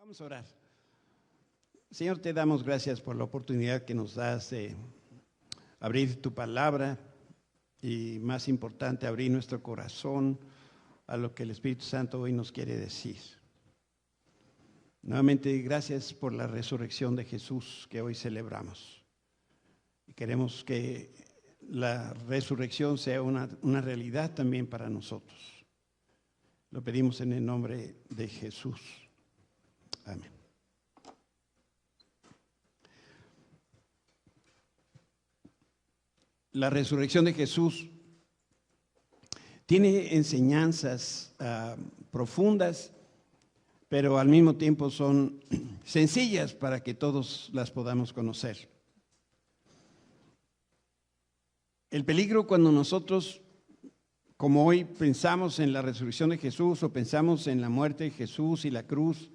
Vamos a orar. Señor, te damos gracias por la oportunidad que nos das de abrir tu palabra y, más importante, abrir nuestro corazón a lo que el Espíritu Santo hoy nos quiere decir. Nuevamente, gracias por la resurrección de Jesús que hoy celebramos. Y queremos que la resurrección sea una realidad también para nosotros. Lo pedimos en el nombre de Jesús. Amén. La resurrección de Jesús tiene enseñanzas profundas, pero al mismo tiempo son sencillas para que todos las podamos conocer. El peligro cuando nosotros, como hoy, pensamos en la resurrección de Jesús o pensamos en la muerte de Jesús y la cruz,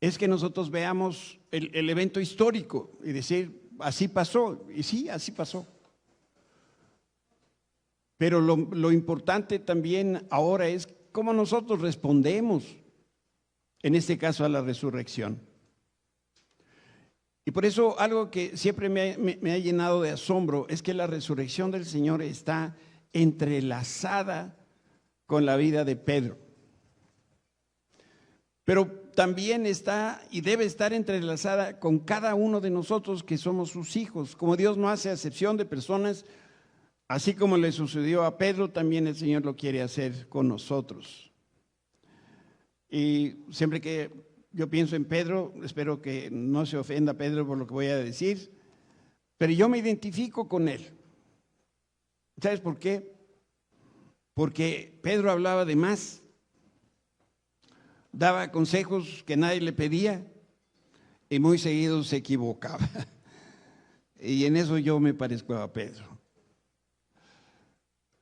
es que nosotros veamos el evento histórico y decir, así pasó, y sí, así pasó. Pero lo importante también ahora es cómo nosotros respondemos, en este caso, a la resurrección. Y por eso algo que siempre me ha llenado de asombro es que la resurrección del Señor está entrelazada con la vida de Pedro. Pero también está y debe estar entrelazada con cada uno de nosotros que somos sus hijos. Como Dios no hace acepción de personas, así como le sucedió a Pedro, también el Señor lo quiere hacer con nosotros. Y siempre que yo pienso en Pedro, espero que no se ofenda Pedro por lo que voy a decir, pero yo me identifico con él. ¿Sabes por qué? Porque Pedro hablaba de más, daba consejos que nadie le pedía y muy seguido se equivocaba. Y en eso yo me parezco a Pedro.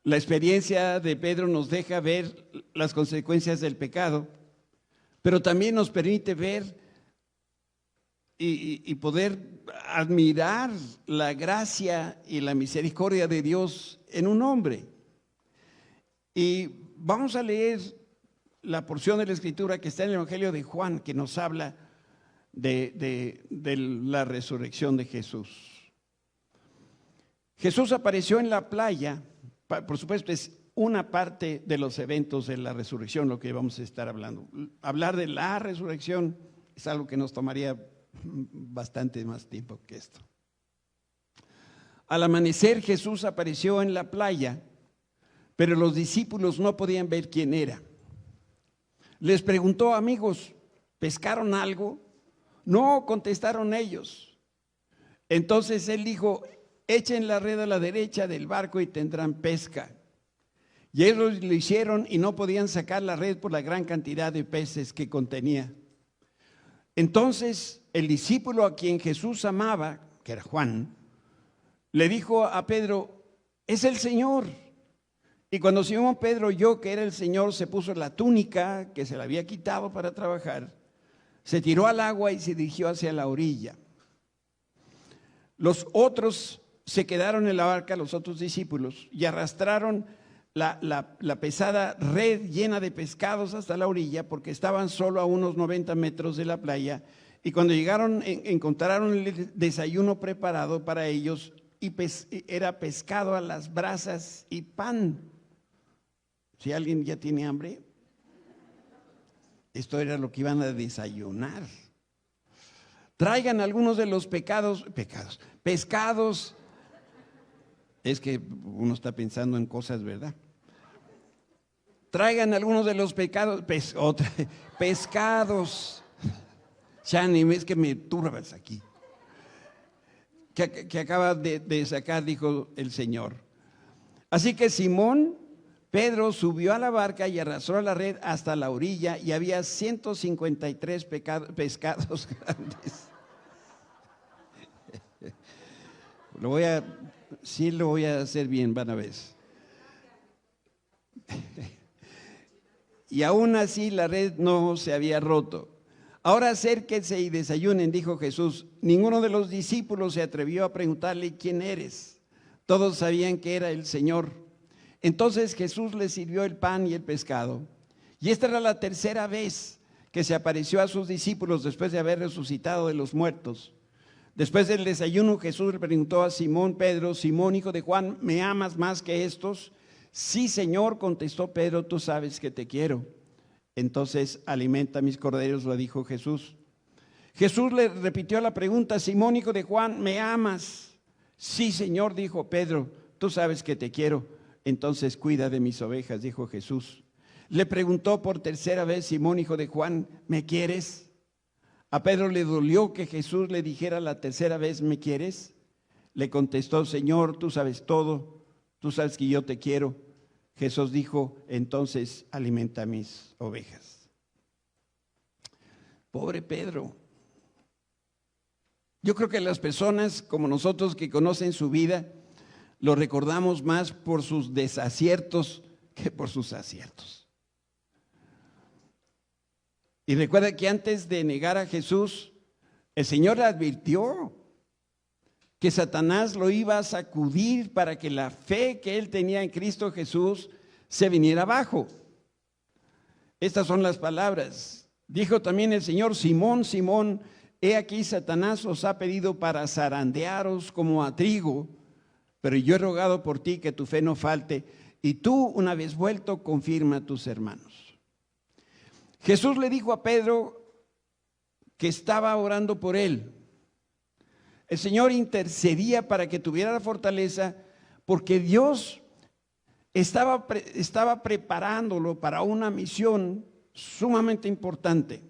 La experiencia de Pedro nos deja ver las consecuencias del pecado, pero también nos permite ver y poder admirar la gracia y la misericordia de Dios en un hombre. Y vamos a leer la porción de la Escritura que está en el Evangelio de Juan, que nos habla de la resurrección de Jesús. Jesús apareció en la playa. Por supuesto, es una parte de los eventos de la resurrección lo que vamos a estar hablando. Hablar de la resurrección es algo que nos tomaría bastante más tiempo que esto. Al amanecer, Jesús apareció en la playa, pero los discípulos no podían ver quién era. Les preguntó: amigos, ¿pescaron algo? No, contestaron ellos. Entonces él dijo: echen la red a la derecha del barco y tendrán pesca. Y ellos lo hicieron y no podían sacar la red por la gran cantidad de peces que contenía. Entonces el discípulo a quien Jesús amaba, que era Juan, le dijo a Pedro: es el Señor. Y cuando Simón Pedro oyó que era el Señor, se puso la túnica que se le había quitado para trabajar, se tiró al agua y se dirigió hacia la orilla. Los otros se quedaron en la barca, los otros discípulos, y arrastraron la pesada red llena de pescados hasta la orilla, porque estaban solo a unos 90 metros de la playa. Y cuando llegaron, encontraron el desayuno preparado para ellos, y era pescado a las brasas y pan. Si alguien ya tiene hambre, esto era lo que iban a desayunar. Traigan algunos de los pescados. Es que uno está pensando en cosas, ¿verdad? Traigan algunos de los pescados. Shani, es que me turbas aquí. Que acaba de sacar, dijo el Señor. Así que Simón Pedro subió a la barca y arrastró la red hasta la orilla, y había 153 pescados grandes. Lo voy a hacer bien, van a ver. Y aún así la red no se había roto. Ahora acérquense y desayunen, dijo Jesús. Ninguno de los discípulos se atrevió a preguntarle: ¿quién eres? Todos sabían que era el Señor. Entonces Jesús les sirvió el pan y el pescado. Y esta era la tercera vez que se apareció a sus discípulos después de haber resucitado de los muertos. Después del desayuno, Jesús le preguntó a Simón Pedro: Simón, hijo de Juan, ¿me amas más que estos? Sí, Señor, contestó Pedro, tú sabes que te quiero. Entonces, alimenta mis corderos, le dijo Jesús. Jesús le repitió la pregunta: Simón, hijo de Juan, ¿me amas? Sí, Señor, dijo Pedro, tú sabes que te quiero. Entonces, cuida de mis ovejas, dijo Jesús. Le preguntó por tercera vez: Simón, hijo de Juan, ¿me quieres? A Pedro le dolió que Jesús le dijera la tercera vez: ¿me quieres? Le contestó: Señor, tú sabes todo, tú sabes que yo te quiero. Jesús dijo: entonces alimenta mis ovejas. Pobre Pedro. Yo creo que las personas como nosotros que conocen su vida, lo recordamos más por sus desaciertos que por sus aciertos. Y recuerda que antes de negar a Jesús, el Señor le advirtió que Satanás lo iba a sacudir para que la fe que él tenía en Cristo Jesús se viniera abajo. Estas son las palabras. Dijo también el Señor: Simón, Simón, he aquí Satanás os ha pedido para zarandearos como a trigo, pero yo he rogado por ti que tu fe no falte, y tú, una vez vuelto, confirma a tus hermanos. Jesús le dijo a Pedro que estaba orando por él. El Señor intercedía para que tuviera la fortaleza, porque Dios estaba preparándolo para una misión sumamente importante.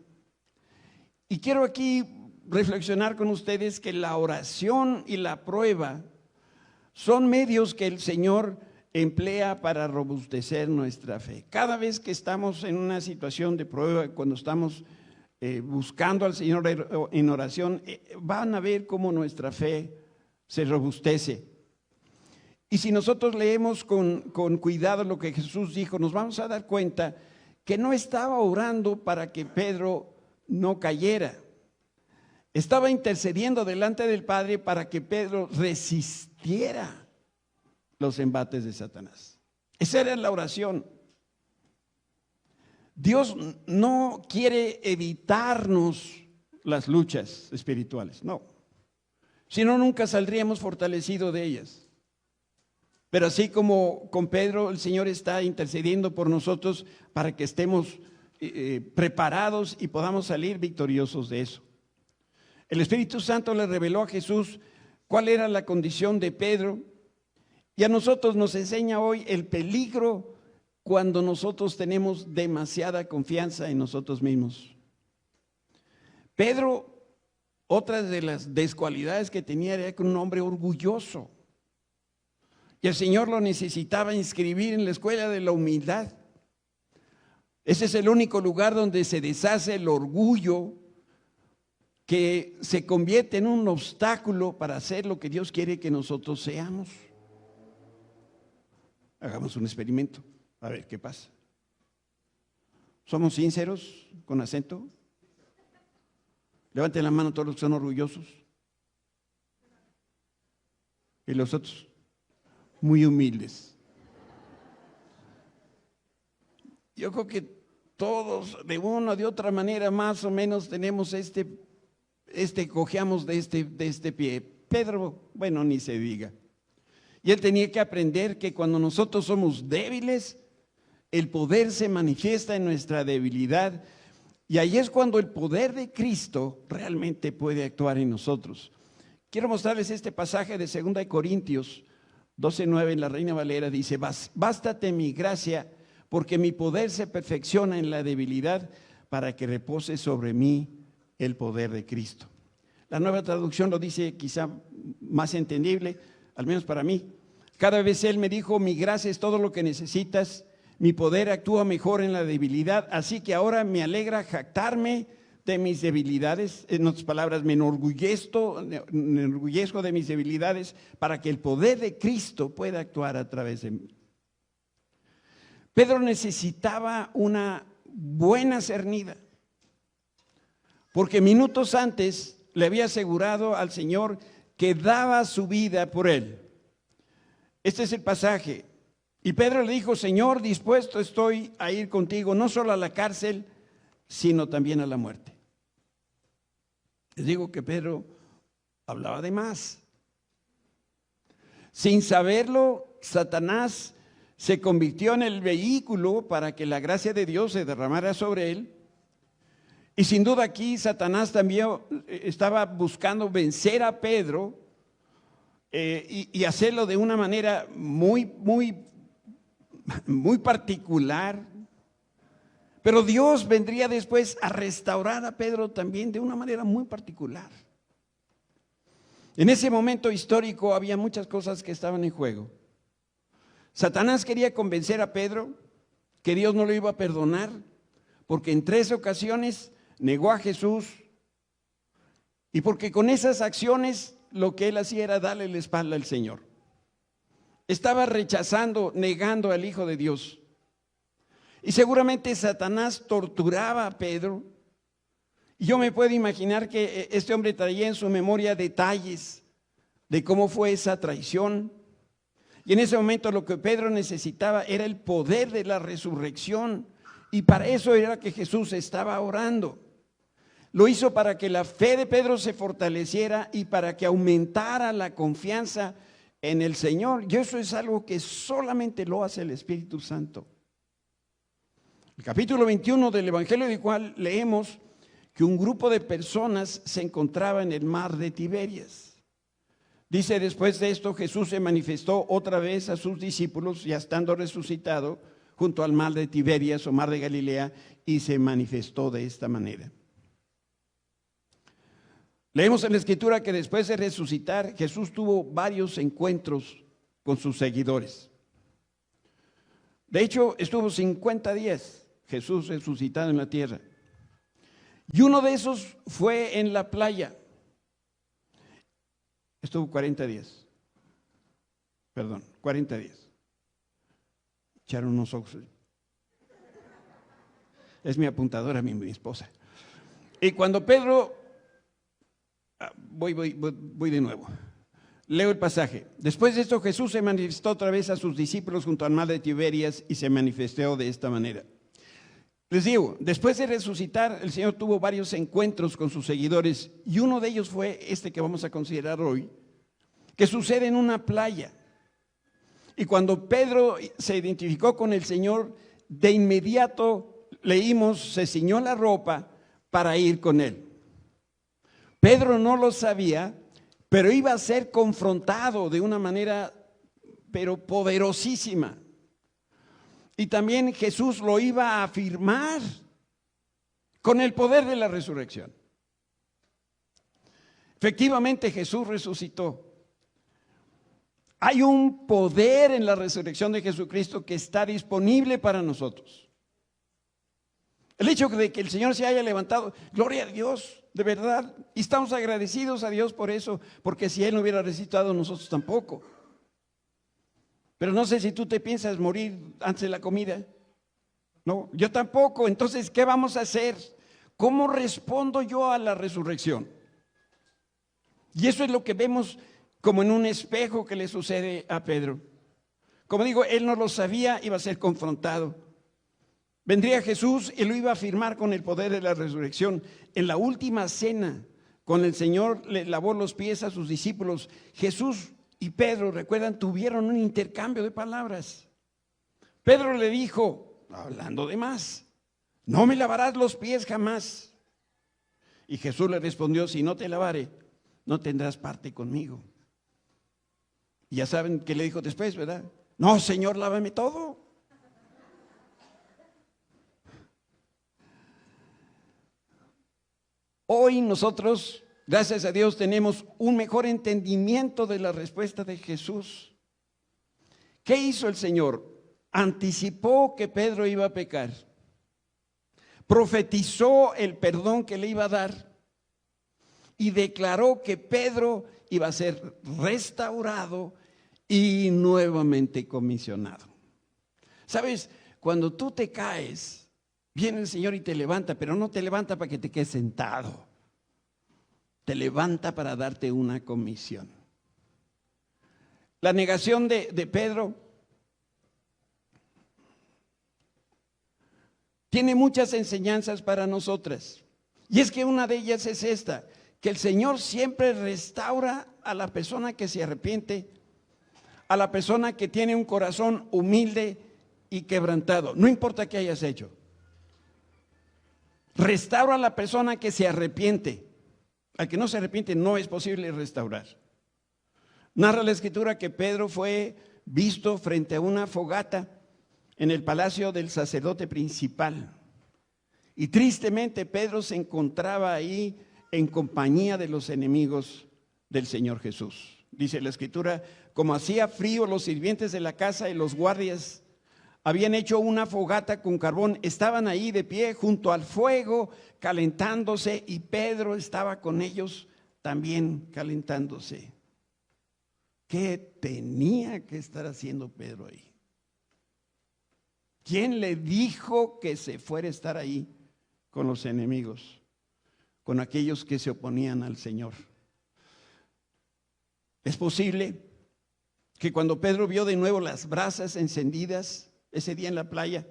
Y quiero aquí reflexionar con ustedes que la oración y la prueba son medios que el Señor emplea para robustecer nuestra fe. Cada vez que estamos en una situación de prueba, cuando estamos buscando al Señor en oración, van a ver cómo nuestra fe se robustece. Y si nosotros leemos con cuidado lo que Jesús dijo, nos vamos a dar cuenta que no estaba orando para que Pedro no cayera. Estaba intercediendo delante del Padre para que Pedro resistiera los embates de Satanás. Esa era la oración. Dios no quiere evitarnos las luchas espirituales, no. Si no, nunca saldríamos fortalecidos de ellas. Pero así como con Pedro, el Señor está intercediendo por nosotros para que estemos preparados y podamos salir victoriosos de eso. El Espíritu Santo le reveló a Jesús cuál era la condición de Pedro, y a nosotros nos enseña hoy el peligro cuando nosotros tenemos demasiada confianza en nosotros mismos. Pedro, otra de las descualidades que tenía era que era un hombre orgulloso. Y el Señor lo necesitaba inscribir en la escuela de la humildad. Ese es el único lugar donde se deshace el orgullo que se convierte en un obstáculo para hacer lo que Dios quiere que nosotros seamos. Hagamos un experimento, a ver qué pasa. ¿Somos sinceros con acento? Levanten la mano todos los que son orgullosos. Y los otros, muy humildes. Yo creo que todos, de una o de otra manera, más o menos tenemos cojeamos de este pie. Pedro, bueno, ni se diga. Y él tenía que aprender que cuando nosotros somos débiles, el poder se manifiesta en nuestra debilidad. Y ahí es cuando el poder de Cristo realmente puede actuar en nosotros. Quiero mostrarles este pasaje de 2 Corintios 12:9 en la Reina Valera. Dice: bástate mi gracia, porque mi poder se perfecciona en la debilidad, para que repose sobre mí el poder de Cristo. La Nueva Traducción lo dice quizá más entendible, al menos para mí. Cada vez Él me dijo: mi gracia es todo lo que necesitas, mi poder actúa mejor en la debilidad, así que ahora me alegra jactarme de mis debilidades. En otras palabras, me enorgullezco de mis debilidades para que el poder de Cristo pueda actuar a través de mí. Pedro necesitaba una buena cernida, porque minutos antes le había asegurado al Señor que daba su vida por él. Este es el pasaje. Y Pedro le dijo: Señor, dispuesto estoy a ir contigo, no solo a la cárcel, sino también a la muerte. Les digo que Pedro hablaba de más. Sin saberlo, Satanás se convirtió en el vehículo para que la gracia de Dios se derramara sobre él. Y sin duda aquí Satanás también estaba buscando vencer a Pedro y hacerlo de una manera muy particular. Pero Dios vendría después a restaurar a Pedro también de una manera muy particular. En ese momento histórico había muchas cosas que estaban en juego. Satanás quería convencer a Pedro que Dios no lo iba a perdonar, porque en 3 ocasiones negó a Jesús, y porque con esas acciones lo que él hacía era darle la espalda al Señor. Estaba rechazando, negando al Hijo de Dios. Y seguramente Satanás torturaba a Pedro. Y yo me puedo imaginar que este hombre traía en su memoria detalles de cómo fue esa traición. Y en ese momento lo que Pedro necesitaba era el poder de la resurrección. Y para eso era que Jesús estaba orando. Lo hizo para que la fe de Pedro se fortaleciera y para que aumentara la confianza en el Señor. Y eso es algo que solamente lo hace el Espíritu Santo. El capítulo 21 del Evangelio de Juan leemos que un grupo de personas se encontraba en el mar de Tiberias. Dice, después de esto Jesús se manifestó otra vez a sus discípulos, ya estando resucitado, junto al mar de Tiberias o mar de Galilea, y se manifestó de esta manera. Leemos en la Escritura que después de resucitar, Jesús tuvo varios encuentros con sus seguidores. De hecho, estuvo 50 días Jesús resucitado en la tierra. Y uno de esos fue en la playa. Estuvo 40 días. Perdón, 40 días. Echaron unos ojos. Es mi apuntadora, mi esposa. Y cuando Pedro... Voy de nuevo. Leo el pasaje. Después de esto Jesús se manifestó otra vez a sus discípulos junto al mar de Tiberias y se manifestó de esta manera. Les digo, después de resucitar, el Señor tuvo varios encuentros con sus seguidores y uno de ellos fue este que vamos a considerar hoy, que sucede en una playa. Y cuando Pedro se identificó con el Señor, de inmediato leímos, se ciñó la ropa para ir con él. Pedro no lo sabía, pero iba a ser confrontado de una manera, pero poderosísima. Y también Jesús lo iba a afirmar con el poder de la resurrección. Efectivamente, Jesús resucitó. Hay un poder en la resurrección de Jesucristo que está disponible para nosotros. El hecho de que el Señor se haya levantado, gloria a Dios, de verdad. Y estamos agradecidos a Dios por eso, porque si Él no hubiera resucitado, nosotros tampoco. Pero no sé si tú te piensas morir antes de la comida. No, yo tampoco. Entonces, ¿qué vamos a hacer? ¿Cómo respondo yo a la resurrección? Y eso es lo que vemos como en un espejo que le sucede a Pedro. Como digo, él no lo sabía, iba a ser confrontado. Vendría Jesús y lo iba a afirmar con el poder de la resurrección. En la última cena, cuando el Señor le lavó los pies a sus discípulos, Jesús y Pedro, recuerdan, tuvieron un intercambio de palabras. Pedro le dijo, hablando de más, no me lavarás los pies jamás. Y Jesús le respondió, si no te lavare, no tendrás parte conmigo. Y ya saben qué le dijo después, ¿verdad? No, Señor, lávame todo. Hoy nosotros, gracias a Dios, tenemos un mejor entendimiento de la respuesta de Jesús. ¿Qué hizo el Señor? Anticipó que Pedro iba a pecar. Profetizó el perdón que le iba a dar y declaró que Pedro iba a ser restaurado y nuevamente comisionado. ¿Sabes? Cuando tú te caes, viene el Señor y te levanta, pero no te levanta para que te quedes sentado. Te levanta para darte una comisión. La negación de Pedro tiene muchas enseñanzas para nosotras. Y es que una de ellas es esta, que el Señor siempre restaura a la persona que se arrepiente, a la persona que tiene un corazón humilde y quebrantado, no importa qué hayas hecho. Restaura a la persona que se arrepiente. Al que no se arrepiente no es posible restaurar. Narra la Escritura que Pedro fue visto frente a una fogata en el palacio del sacerdote principal. Y tristemente Pedro se encontraba ahí en compañía de los enemigos del Señor Jesús. Dice la Escritura, como hacía frío, los sirvientes de la casa y los guardias habían hecho una fogata con carbón, estaban ahí de pie junto al fuego calentándose y Pedro estaba con ellos también calentándose. ¿Qué tenía que estar haciendo Pedro ahí? ¿Quién le dijo que se fuera a estar ahí con los enemigos, con aquellos que se oponían al Señor? Es posible que cuando Pedro vio de nuevo las brasas encendidas ese día en la playa,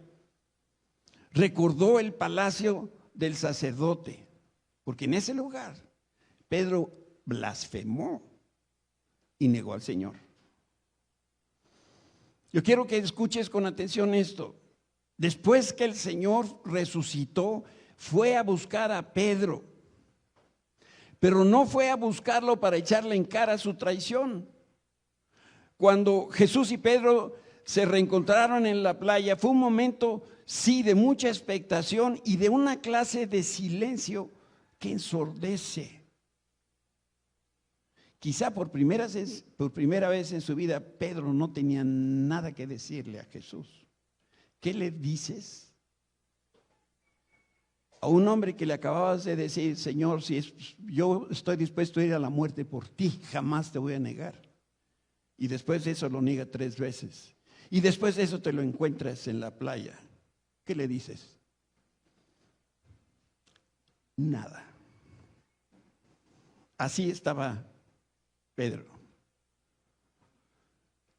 recordó el palacio del sacerdote, porque en ese lugar Pedro blasfemó y negó al Señor. Yo quiero que escuches con atención esto. Después que el Señor resucitó, fue a buscar a Pedro, pero no fue a buscarlo para echarle en cara su traición. Cuando Jesús y Pedro se reencontraron en la playa, fue un momento, sí, de mucha expectación y de una clase de silencio que ensordece. Quizá por primera vez en su vida, Pedro no tenía nada que decirle a Jesús. ¿Qué le dices a un hombre que le acababas de decir, Señor, yo estoy dispuesto a ir a la muerte por ti, jamás te voy a negar? Y después de eso lo niega 3 veces. Y después de eso te lo encuentras en la playa. ¿Qué le dices? Nada. Así estaba Pedro.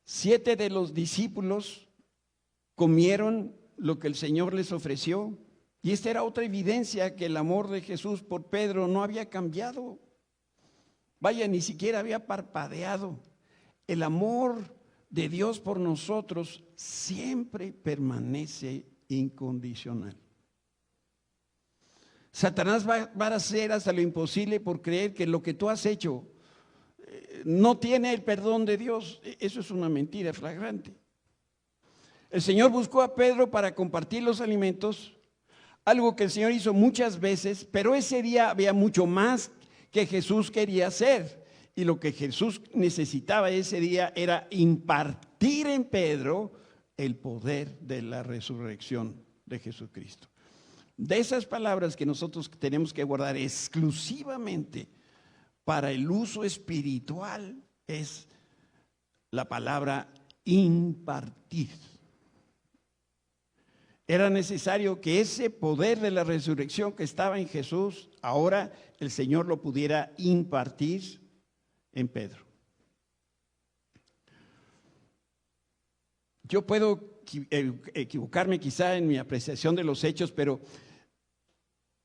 7 de los discípulos comieron lo que el Señor les ofreció. Y esta era otra evidencia que el amor de Jesús por Pedro no había cambiado. Vaya, ni siquiera había parpadeado. El amor de Dios por nosotros siempre permanece incondicional. Satanás va a hacer hasta lo imposible por creer que lo que tú has hecho no tiene el perdón de Dios. Eso es una mentira flagrante. El Señor buscó a Pedro para compartir los alimentos, algo que el Señor hizo muchas veces, pero ese día había mucho más que Jesús quería hacer. Y lo que Jesús necesitaba ese día era impartir en Pedro el poder de la resurrección de Jesucristo. De esas palabras que nosotros tenemos que guardar exclusivamente para el uso espiritual es la palabra impartir. Era necesario que ese poder de la resurrección que estaba en Jesús, ahora el Señor lo pudiera impartir en Pedro. Yo puedo equivocarme quizá en mi apreciación de los hechos, pero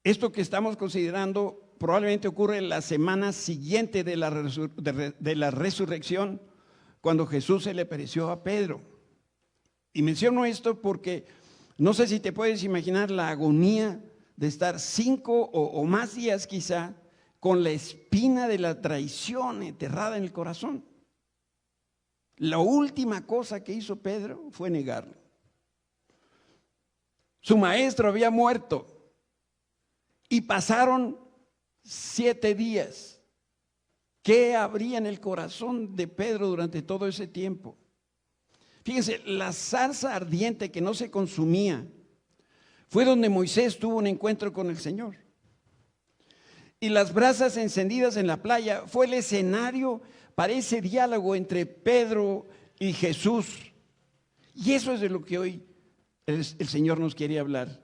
esto que estamos considerando probablemente ocurre en la semana siguiente de la resurrección, cuando Jesús se le apareció a Pedro. Y menciono esto porque no sé si te puedes imaginar la agonía de estar 5 o más días quizá con la espina de la traición enterrada en el corazón. La última cosa que hizo Pedro fue negarlo. Su maestro había muerto y pasaron 7 días. ¿Qué habría en el corazón de Pedro durante todo ese tiempo? Fíjense, la zarza ardiente que no se consumía fue donde Moisés tuvo un encuentro con el Señor. Y las brasas encendidas en la playa fue el escenario para ese diálogo entre Pedro y Jesús. Y eso es de lo que hoy el Señor nos quiere hablar.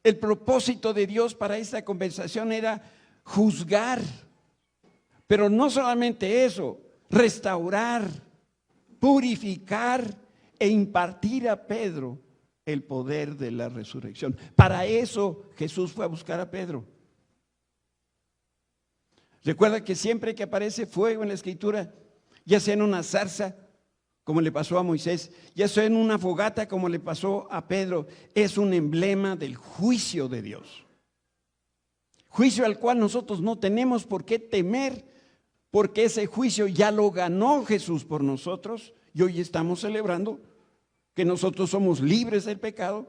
El propósito de Dios para esta conversación era juzgar, pero no solamente eso, restaurar, purificar e impartir a Pedro el poder de la resurrección. Para eso Jesús fue a buscar a Pedro. Recuerda que siempre que aparece fuego en la Escritura, ya sea en una zarza, como le pasó a Moisés, ya sea en una fogata, como le pasó a Pedro, es un emblema del juicio de Dios. Juicio al cual nosotros no tenemos por qué temer, porque ese juicio ya lo ganó Jesús por nosotros, y hoy estamos celebrando que nosotros somos libres del pecado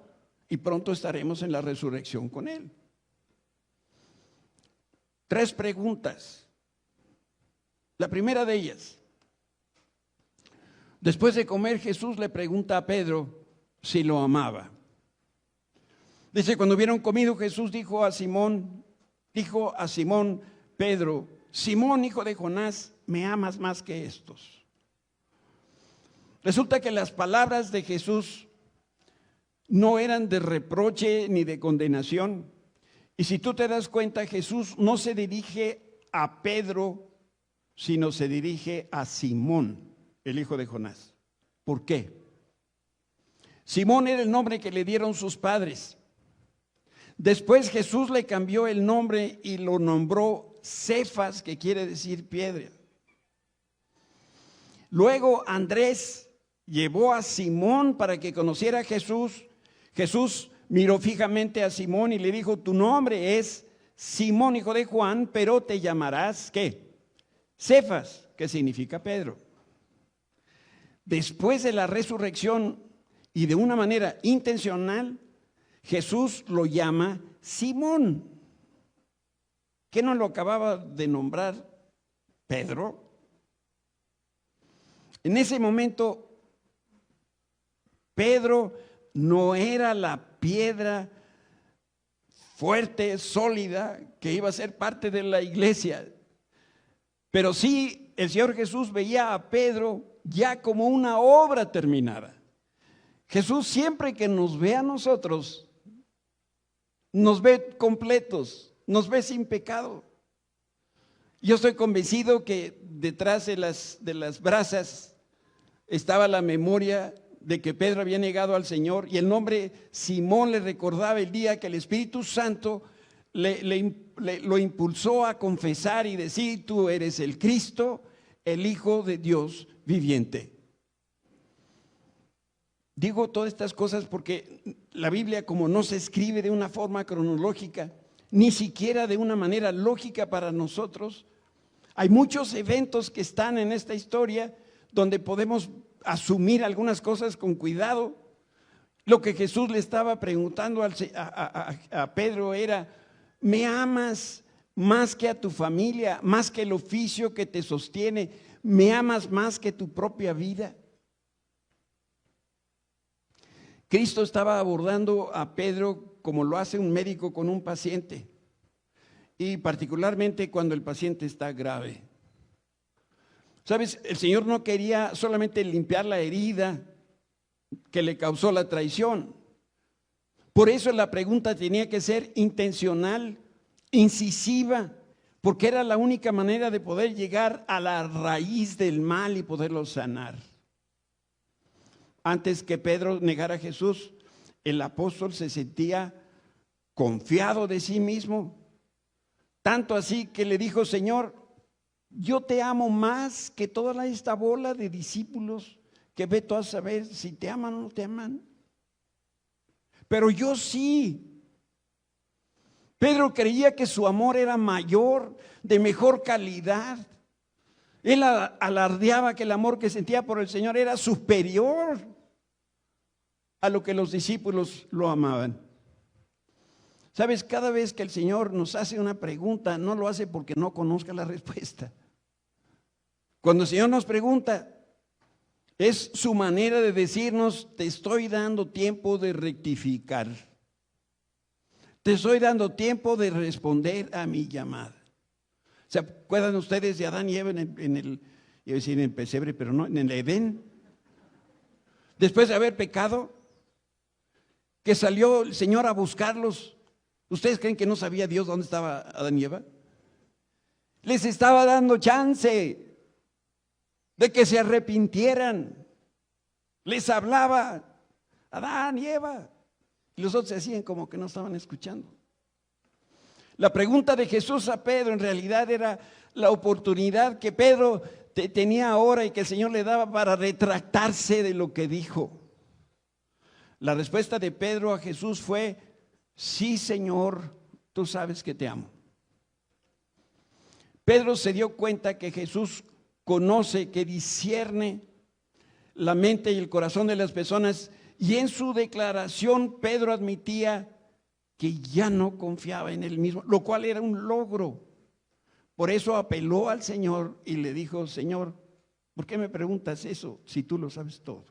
y pronto estaremos en la resurrección con Él. 3 preguntas. La primera de ellas: después de comer, Jesús le pregunta a Pedro si lo amaba. Dice, cuando hubieron comido, Jesús dijo a Simón Pedro: Simón, hijo de Jonás, ¿me amas más que estos? Resulta que las palabras de Jesús no eran de reproche ni de condenación. Y si tú te das cuenta, Jesús no se dirige a Pedro, sino se dirige a Simón, el hijo de Jonás. ¿Por qué? Simón era el nombre que le dieron sus padres. Después Jesús le cambió el nombre y lo nombró Cefas, que quiere decir piedra. Luego Andrés llevó a Simón para que conociera a Jesús. Jesús miró fijamente a Simón y le dijo: tu nombre es Simón, hijo de Juan, pero te llamarás, ¿qué? Cefas, que significa Pedro. Después de la resurrección y de una manera intencional, Jesús lo llama Simón. ¿Qué no lo acababa de nombrar Pedro? En ese momento, Pedro no era la piedra fuerte, sólida, que iba a ser parte de la iglesia. Pero sí, el Señor Jesús veía a Pedro ya como una obra terminada. Jesús, siempre que nos ve a nosotros, nos ve completos, nos ve sin pecado. Yo estoy convencido que detrás de las brasas estaba la memoria de que Pedro había negado al Señor, y el nombre Simón le recordaba el día que el Espíritu Santo lo impulsó a confesar y decir: tú eres el Cristo, el Hijo de Dios viviente. Digo todas estas cosas porque la Biblia, como no se escribe de una forma cronológica, ni siquiera de una manera lógica para nosotros, hay muchos eventos que están en esta historia donde podemos asumir algunas cosas con cuidado. Lo que Jesús le estaba preguntando a Pedro era: ¿me amas más que a tu familia, más que el oficio que te sostiene? ¿Me amas más que tu propia vida? Cristo estaba abordando a Pedro como lo hace un médico con un paciente, y particularmente cuando el paciente está grave. ¿Sabes? El Señor no quería solamente limpiar la herida que le causó la traición. Por eso la pregunta tenía que ser intencional, incisiva, porque era la única manera de poder llegar a la raíz del mal y poderlo sanar. Antes que Pedro negara a Jesús, el apóstol se sentía confiado de sí mismo, tanto así que le dijo: Señor, yo te amo más que toda esta bola de discípulos que ve tú a saber si te aman o no te aman. Pero yo sí. Pedro creía que su amor era mayor, de mejor calidad. Él alardeaba que el amor que sentía por el Señor era superior a lo que los discípulos lo amaban. ¿Sabes? Cada vez que el Señor nos hace una pregunta, no lo hace porque no conozca la respuesta. Cuando el Señor nos pregunta, es su manera de decirnos: te estoy dando tiempo de rectificar. Te estoy dando tiempo de responder a mi llamada. ¿Se acuerdan ustedes de Adán y Eva en el pesebre, pero no, en el Edén? Después de haber pecado, que salió el Señor a buscarlos. ¿Ustedes creen que no sabía Dios dónde estaba Adán y Eva? Les estaba dando chance de que se arrepintieran. Les hablaba Adán y Eva. Y los otros se hacían como que no estaban escuchando. La pregunta de Jesús a Pedro en realidad era la oportunidad que Pedro tenía ahora y que el Señor le daba para retractarse de lo que dijo. La respuesta de Pedro a Jesús fue: sí, Señor, tú sabes que te amo. Pedro se dio cuenta que Jesús conoce, que discierne la mente y el corazón de las personas, y en su declaración Pedro admitía que ya no confiaba en él mismo, lo cual era un logro. Por eso apeló al Señor y le dijo: Señor, ¿por qué me preguntas eso si tú lo sabes todo?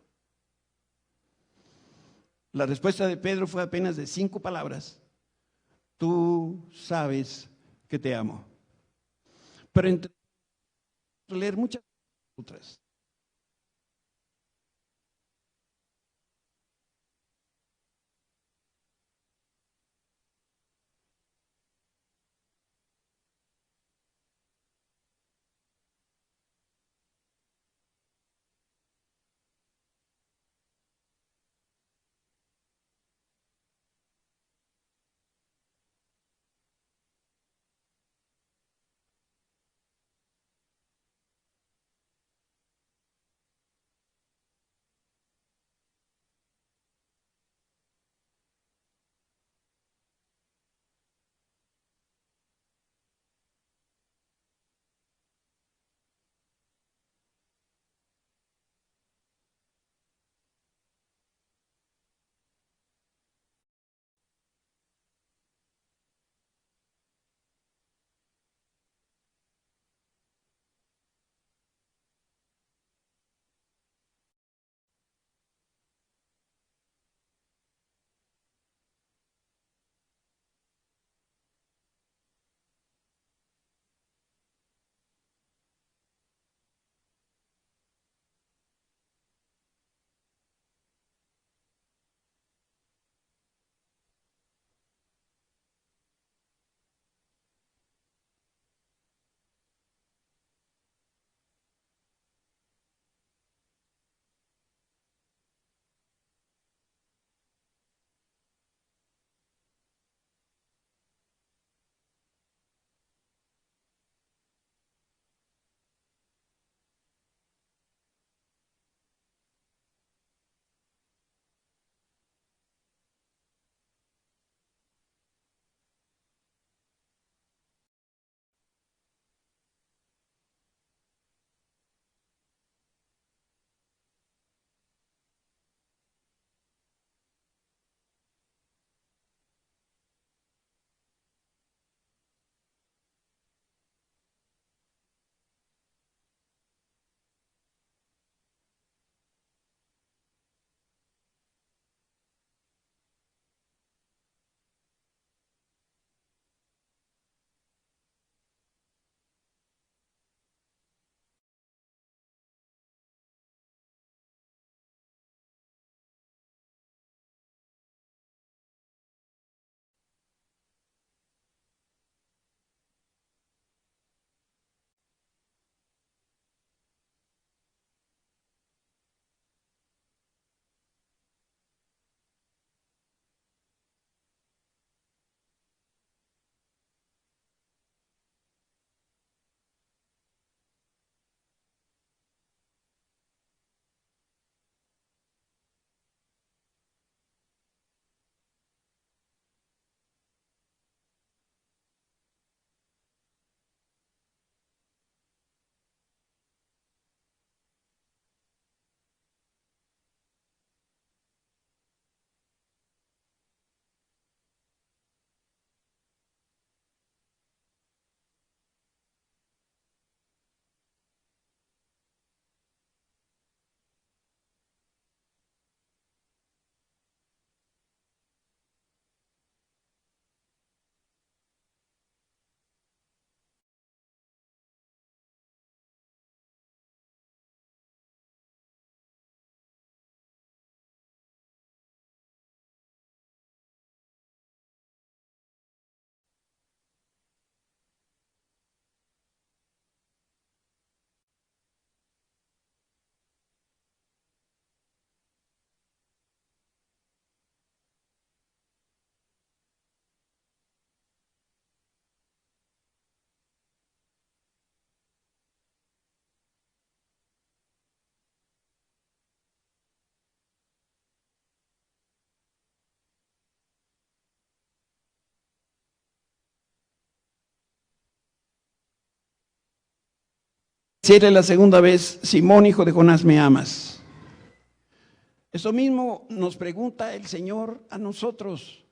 La respuesta de Pedro fue apenas de 5 palabras: tú sabes que te amo. Pero entre leer muchas otras. decirle la segunda vez: Simón, hijo de Jonás, ¿me amas? Eso mismo nos pregunta el Señor a nosotros: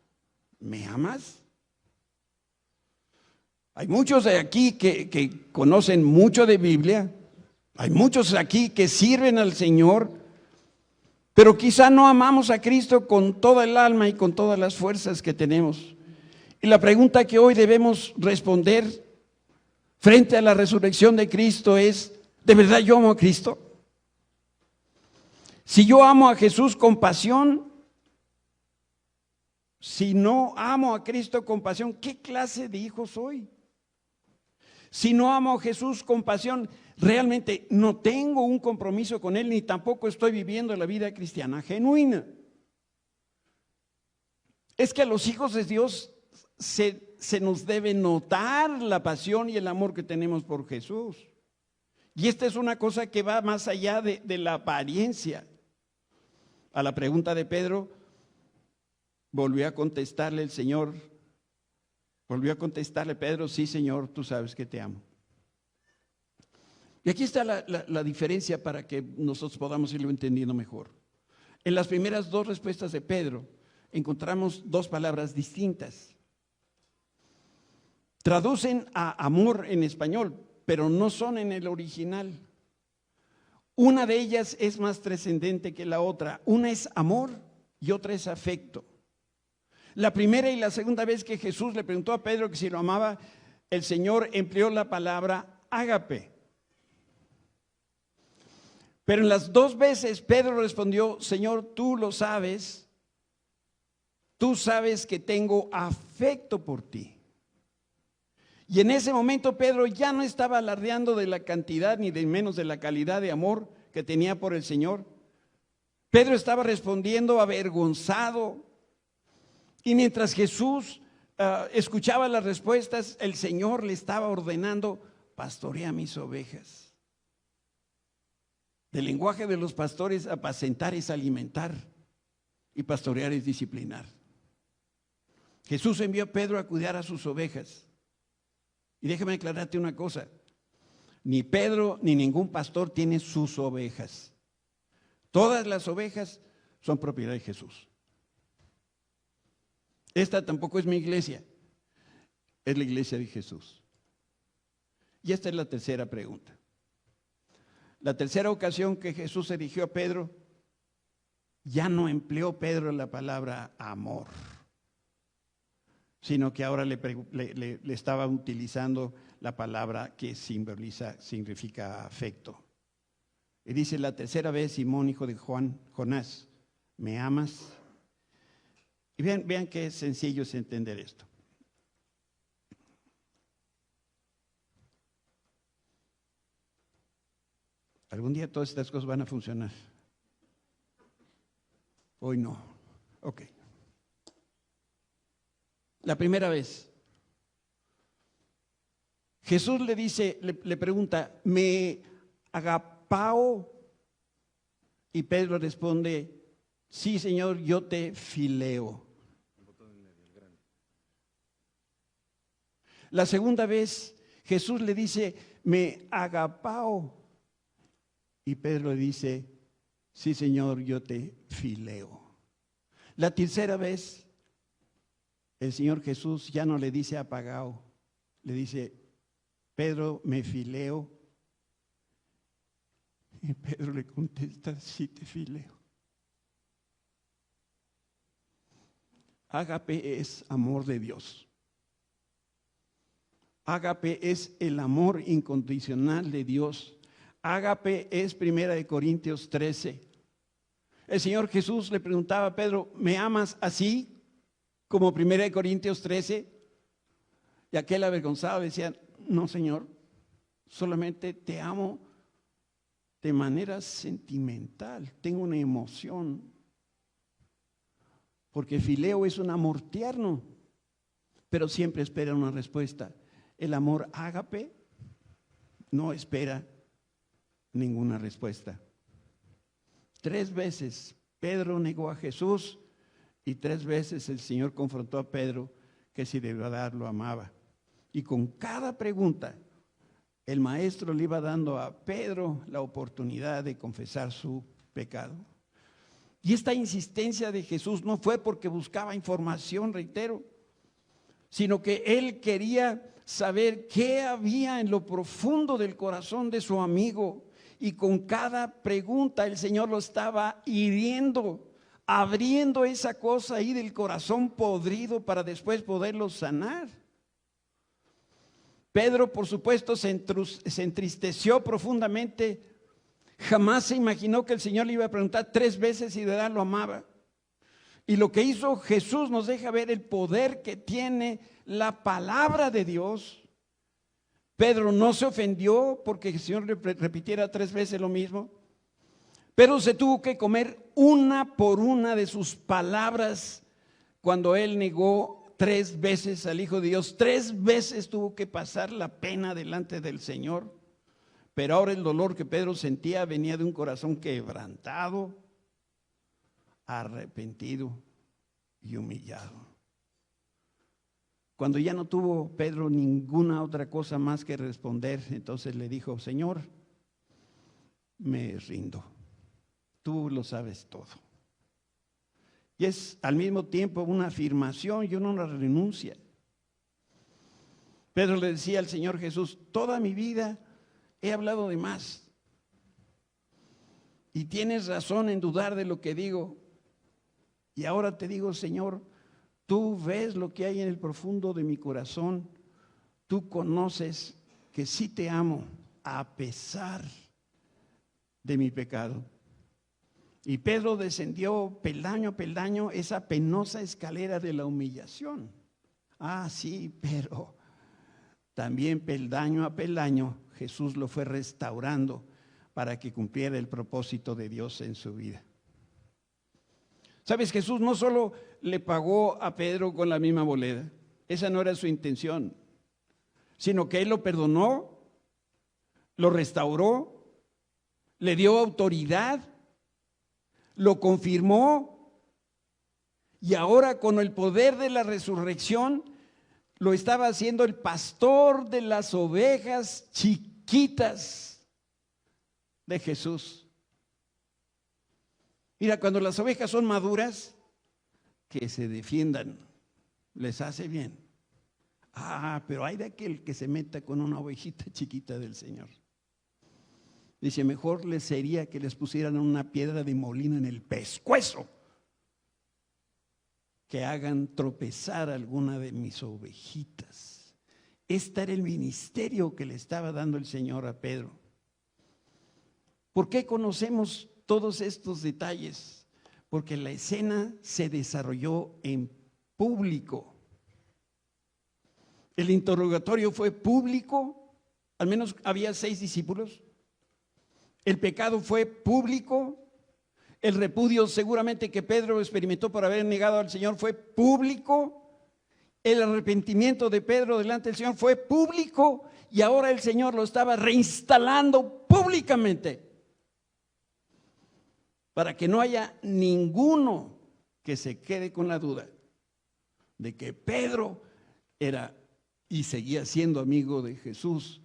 ¿me amas? Hay muchos de aquí que conocen mucho de Biblia, hay muchos aquí que sirven al Señor, pero quizá no amamos a Cristo con toda el alma y con todas las fuerzas que tenemos. Y la pregunta que hoy debemos responder frente a la resurrección de Cristo es: ¿de verdad yo amo a Cristo? Si yo amo a Jesús con pasión, si no amo a Cristo con pasión, ¿qué clase de hijo soy? Si no amo a Jesús con pasión, realmente no tengo un compromiso con Él, ni tampoco estoy viviendo la vida cristiana genuina. Es que a los hijos de Dios se nos debe notar la pasión y el amor que tenemos por Jesús. Y esta es una cosa que va más allá de la apariencia. A la pregunta de Pedro, volvió a contestarle el Señor. Volvió a contestarle Pedro: sí, Señor, tú sabes que te amo. Y aquí está la diferencia para que nosotros podamos irlo entendiendo mejor. En las primeras dos respuestas de Pedro encontramos dos palabras distintas. Traducen a amor en español, pero no son en el original. Una de ellas es más trascendente que la otra. Una es amor y otra es afecto. La primera y la segunda vez que Jesús le preguntó a Pedro que si lo amaba, el Señor empleó la palabra ágape. Pero en las dos veces Pedro respondió: Señor, tú lo sabes, tú sabes que tengo afecto por ti. Y en ese momento Pedro ya no estaba alardeando de la cantidad ni de menos de la calidad de amor que tenía por el Señor. Pedro estaba respondiendo avergonzado. Y mientras Jesús escuchaba las respuestas, el Señor le estaba ordenando: pastorea mis ovejas. Del lenguaje de los pastores, apacentar es alimentar y pastorear es disciplinar. Jesús envió a Pedro a cuidar a sus ovejas. Y déjame aclararte una cosa: ni Pedro ni ningún pastor tiene sus ovejas. Todas las ovejas son propiedad de Jesús. Esta tampoco es mi iglesia, es la iglesia de Jesús. Y esta es la tercera pregunta. La tercera ocasión que Jesús se dirigió a Pedro, ya no empleó Pedro la palabra amor, sino que ahora le estaba utilizando la palabra que significa afecto. Y dice la tercera vez: Simón, hijo de Jonás, ¿me amas? Y vean qué sencillo es entender esto. Algún día todas estas cosas van a funcionar. Hoy no. Ok. La primera vez, Jesús le dice, le pregunta: ¿me agapao? Y Pedro responde: sí, Señor, yo te fileo. La segunda vez, Jesús le dice: ¿me agapao? Y Pedro le dice: sí, Señor, yo te fileo. La tercera vez, el Señor Jesús ya no le dice apagao, le dice: Pedro, me fileo. Y Pedro le contesta: sí, te fileo. Ágape es amor de Dios. Ágape es el amor incondicional de Dios. Ágape es 1 Corintios 13. El Señor Jesús le preguntaba a Pedro: ¿me amas así como 1 Corintios 13? Y aquel avergonzado decía: no, Señor, solamente te amo de manera sentimental, tengo una emoción. Porque fileo es un amor tierno, pero siempre espera una respuesta. El amor ágape no espera ninguna respuesta. 3 veces Pedro negó a Jesús y 3 veces el Señor confrontó a Pedro que si de verdad lo amaba. Y con cada pregunta el maestro le iba dando a Pedro la oportunidad de confesar su pecado. Y esta insistencia de Jesús no fue porque buscaba información, reitero, sino que él quería saber qué había en lo profundo del corazón de su amigo. Y con cada pregunta el Señor lo estaba hiriendo, abriendo esa cosa ahí del corazón podrido para después poderlo sanar. Pedro, por supuesto, se entristeció profundamente. Jamás se imaginó que el Señor le iba a preguntar 3 veces si de verdad lo amaba. Y lo que hizo Jesús nos deja ver el poder que tiene la palabra de Dios. Pedro no se ofendió porque el Señor le repitiera 3 veces lo mismo. Pero se tuvo que comer una por una de sus palabras cuando él negó 3 veces al Hijo de Dios. 3 veces tuvo que pasar la pena delante del Señor. Pero ahora el dolor que Pedro sentía venía de un corazón quebrantado, arrepentido y humillado. Cuando ya no tuvo Pedro ninguna otra cosa más que responder, entonces le dijo: Señor, me rindo, tú lo sabes todo. Y es al mismo tiempo una afirmación y una renuncia. Pedro le decía al Señor Jesús: toda mi vida he hablado de más, y tienes razón en dudar de lo que digo. Y ahora te digo, Señor, tú ves lo que hay en el profundo de mi corazón. Tú conoces que sí te amo a pesar de mi pecado. Y Pedro descendió peldaño a peldaño esa penosa escalera de la humillación. Ah, sí, pero también peldaño a peldaño Jesús lo fue restaurando para que cumpliera el propósito de Dios en su vida. ¿Sabes? Jesús no solo le pagó a Pedro con la misma moneda, esa no era su intención, sino que Él lo perdonó, lo restauró, le dio autoridad, lo confirmó, y ahora con el poder de la resurrección lo estaba haciendo el pastor de las ovejas chiquitas de Jesús. Mira, cuando las ovejas son maduras, que se defiendan, les hace bien. Ah, pero hay de aquel que se meta con una ovejita chiquita del Señor. Dice: mejor les sería que les pusieran una piedra de molino en el pescuezo que hagan tropezar a alguna de mis ovejitas. Este era el ministerio que le estaba dando el Señor a Pedro. ¿Por qué conocemos todos estos detalles? Porque la escena se desarrolló en público. El interrogatorio fue público, al menos había 6 discípulos. El pecado fue público. El repudio seguramente que Pedro experimentó por haber negado al Señor fue público. El arrepentimiento de Pedro delante del Señor fue público. Y ahora el Señor lo estaba reinstalando públicamente, para que no haya ninguno que se quede con la duda de que Pedro era y seguía siendo amigo de Jesús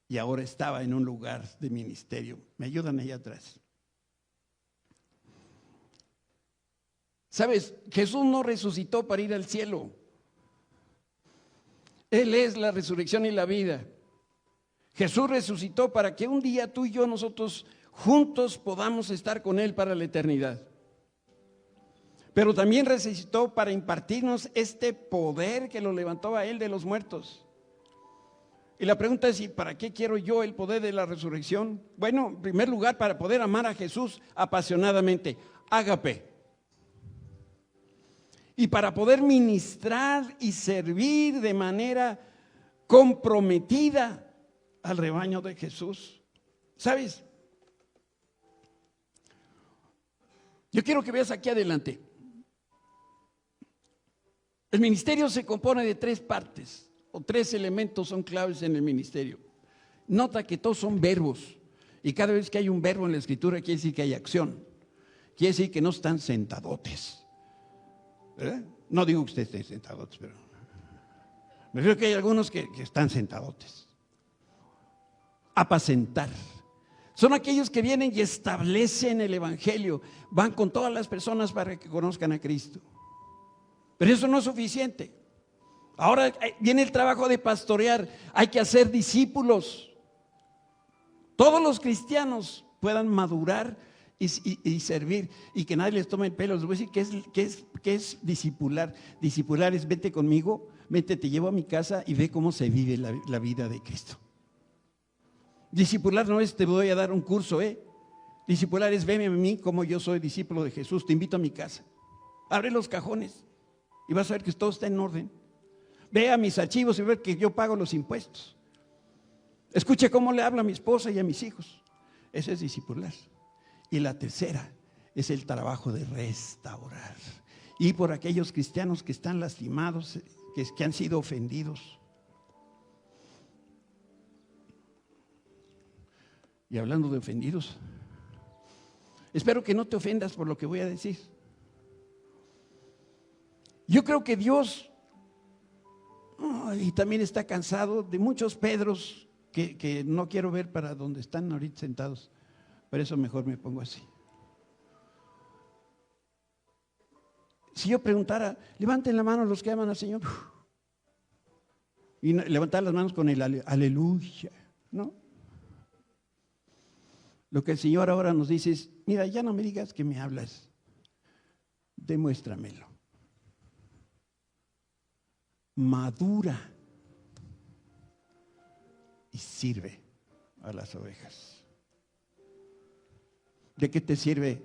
y ahora estaba en un lugar de ministerio. ¿Me ayudan allá atrás? ¿Sabes? Jesús no resucitó para ir al cielo. Él es la resurrección y la vida. Jesús resucitó para que un día tú y yo, nosotros juntos podamos estar con Él para la eternidad. Pero también resucitó para impartirnos este poder que lo levantó a Él de los muertos. Y la pregunta es: ¿y para qué quiero yo el poder de la resurrección? Bueno, en primer lugar, para poder amar a Jesús apasionadamente, ágape. Y para poder ministrar y servir de manera comprometida al rebaño de Jesús. ¿Sabes? Yo quiero que veas aquí adelante. El ministerio se compone de 3 partes, o 3 elementos son claves en el ministerio. Nota que todos son verbos, y cada vez que hay un verbo en la Escritura quiere decir que hay acción. Quiere decir que no están sentadotes, ¿verdad? No digo que ustedes estén sentadotes, pero me refiero que hay algunos que están sentadotes. apacentar. Son aquellos que vienen y establecen el evangelio, van con todas las personas para que conozcan a Cristo. Pero eso no es suficiente. Ahora viene el trabajo de pastorear, hay que hacer discípulos. Todos los cristianos puedan madurar y servir, y que nadie les tome el pelo. Les voy a decir qué es discipular. Discipular es: vete conmigo, vete, te llevo a mi casa y ve cómo se vive la vida de Cristo. Discipular no es: te voy a dar un curso, Discipular es: veme a mí como yo soy discípulo de Jesús, te invito a mi casa. Abre los cajones y vas a ver que todo está en orden. Ve a mis archivos y ver que yo pago los impuestos. Escuche cómo le hablo a mi esposa y a mis hijos. Eso es discipular. Y la tercera es el trabajo de restaurar. Y por aquellos cristianos que están lastimados, que han sido ofendidos. Y hablando de ofendidos, espero que no te ofendas por lo que voy a decir. Yo creo que Dios y también está cansado de muchos Pedros que no quiero ver para donde están ahorita sentados. Por eso mejor me pongo así. Si yo preguntara: levanten la mano los que aman al Señor, y levantar las manos con el aleluya, ¿no? Lo que el Señor ahora nos dice es: mira, ya no me digas que me hablas, demuéstramelo. Madura y sirve a las ovejas. ¿De qué te sirve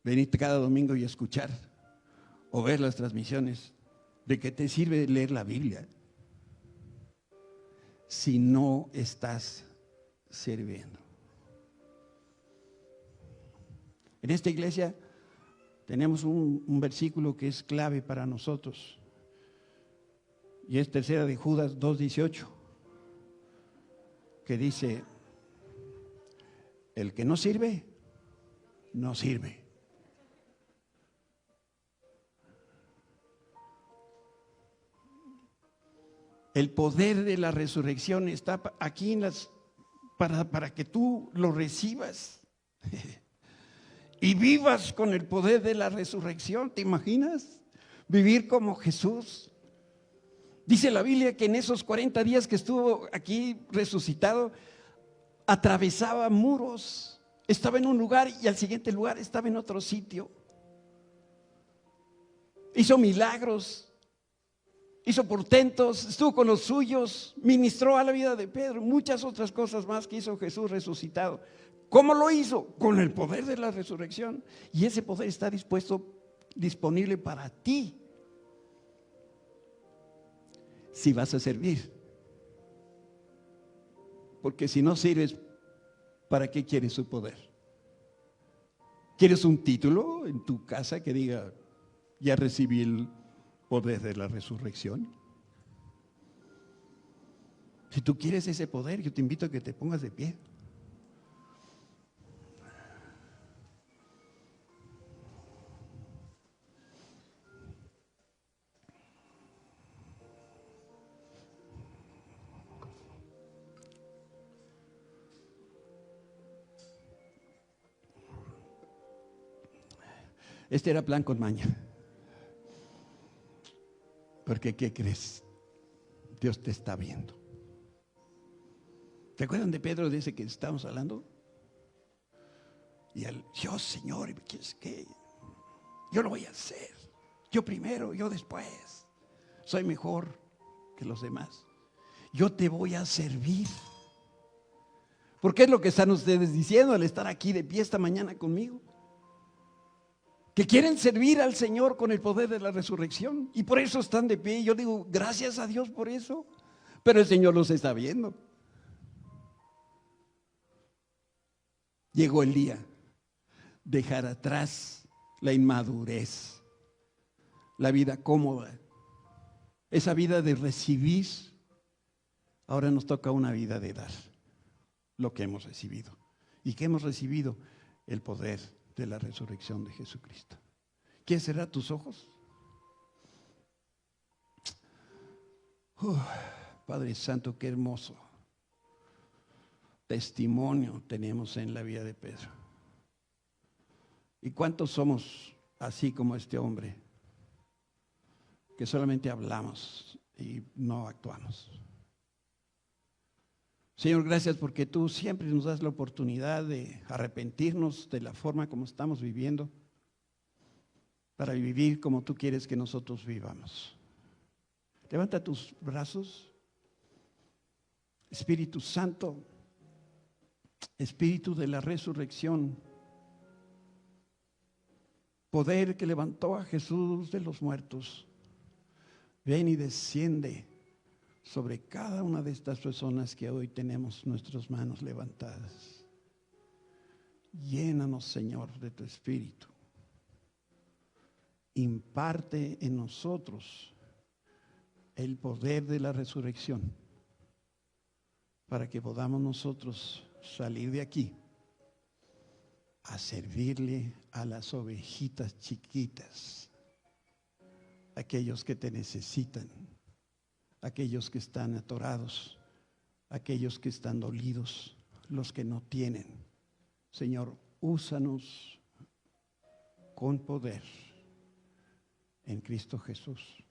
venirte cada domingo y escuchar o ver las transmisiones? ¿De qué te sirve leer la Biblia si no estás sirviendo? En esta iglesia tenemos un versículo que es clave para nosotros, y es tercera de Judas 2:18, que dice: el que no sirve, no sirve. El poder de la resurrección está aquí para que tú lo recibas y vivas con el poder de la resurrección. ¿Te imaginas vivir como Jesús? Dice la Biblia que en esos 40 días que estuvo aquí resucitado, atravesaba muros. Estaba en un lugar y al siguiente lugar estaba en otro sitio. Hizo milagros, hizo portentos, estuvo con los suyos, ministró a la vida de Pedro, muchas otras cosas más que hizo Jesús resucitado. ¿Cómo lo hizo? Con el poder de la resurrección. Y ese poder está disponible para ti, si vas a servir. Porque si no sirves, ¿para qué quieres su poder? ¿Quieres un título en tu casa que diga: ya recibí el poder de la resurrección? Si tú quieres ese poder, yo te invito a que te pongas de pie. Este era plan con maña. Porque ¿qué crees? Dios te está viendo. ¿Te acuerdan de Pedro, de ese que estábamos hablando? Y él: yo, Señor, ¿qué? Yo lo voy a hacer. Yo primero, yo después. Soy mejor que los demás. Yo te voy a servir. Porque es lo que están ustedes diciendo al estar aquí de pie esta mañana conmigo. Que quieren servir al Señor con el poder de la resurrección, y por eso están de pie. Yo digo: gracias a Dios por eso. Pero el Señor los está viendo. Llegó el día. Dejar atrás la inmadurez, la vida cómoda, esa vida de recibir. Ahora nos toca una vida de dar lo que hemos recibido. ¿Y qué hemos recibido? El poder de la resurrección de Jesucristo. ¿Quieres cerrar tus ojos? Padre Santo, qué hermoso testimonio tenemos en la vida de Pedro. ¿Y cuántos somos así como este hombre? Que solamente hablamos y no actuamos. Señor, gracias porque tú siempre nos das la oportunidad de arrepentirnos de la forma como estamos viviendo, para vivir como tú quieres que nosotros vivamos. Levanta tus brazos. Espíritu Santo, Espíritu de la resurrección, poder que levantó a Jesús de los muertos, ven y desciende sobre cada una de estas personas que hoy tenemos nuestras manos levantadas. Llénanos, Señor, de tu Espíritu. Imparte en nosotros el poder de la resurrección para que podamos nosotros salir de aquí a servirle a las ovejitas chiquitas, aquellos que te necesitan, aquellos que están atorados, aquellos que están dolidos, los que no tienen. Señor, úsanos con poder en Cristo Jesús.